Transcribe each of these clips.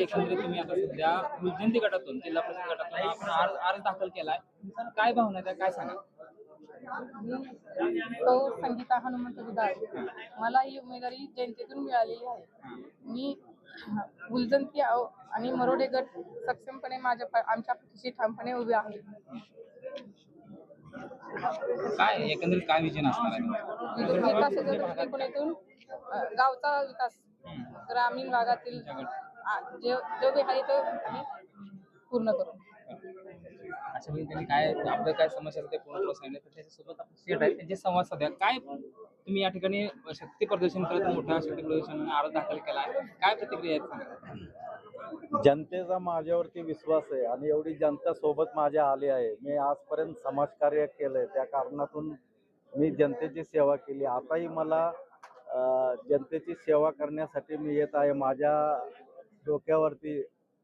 एकंदरीत तुम्ही आता सध्या फुलजयंती गटातून जिल्हा परिषद गटातून आपण अर्ज दाखल केलाय. काय भावना आहे काय सांगा? तो संगीता हनुमंत दुधाळ. मला ही उमेदवारी जनतेतून मिळालेली आहे. मी फुलजयंती आणि मरोडे गट सक्षमपणे आमच्या पाठीशी ठामपणे उभे आहे. काय एकंदरीत काय विजन असणार आहे? विकासाच्या दृष्टिकोनातून गावचा विकास, ग्रामीण भागातील जो बी आहे तो आम्ही पूर्ण करू. अशा वेळी त्यांनी काय आपलं काय समस्या ते पूर्ण सांगितलं तर त्याच्यासोबत आपण सेट आहे त्यांचे संवाद साधा. काय तुम्ही या ठिकाणी शक्ती प्रदर्शन करत मोठ्या शक्ती प्रदर्शन अर्ज दाखल केला आहे, काय प्रतिक्रिया आहेत सांगा? जनतेचा माझ्यावरती विश्वास आहे आणि एवढी जनता सोबत माझ्या आली आहे. मी आजपर्यंत समाजकार्य केलंय, त्या कारणातून मी जनतेची सेवा केली. आताही मला जनतेची सेवा करण्यासाठी मी येत आहे. माझ्या डोक्यावरती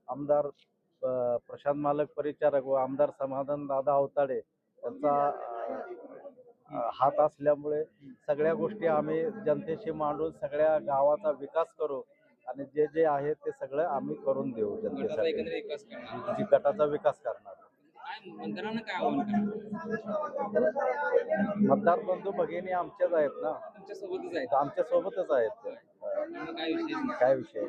आमदार प्रशांत मालक परिचारक व आमदार समाधान दादा अवताडे यांचा हात असल्यामुळे सगळ्या गोष्टी आम्ही जनतेशी मांडून सगळ्या गावाचा विकास करू आणि जे जे आहे ते सगळं आम्ही करून देऊ. जनतेसाठी गटाचा विकास करणार. मतदारांना काय आव्हान करा? मतदार बंधू भगिनी आमच्याच आहेत ना, तुमच्या सोबतच आहेत, आमच्या सोबतच आहेत. काय विषय काय विषय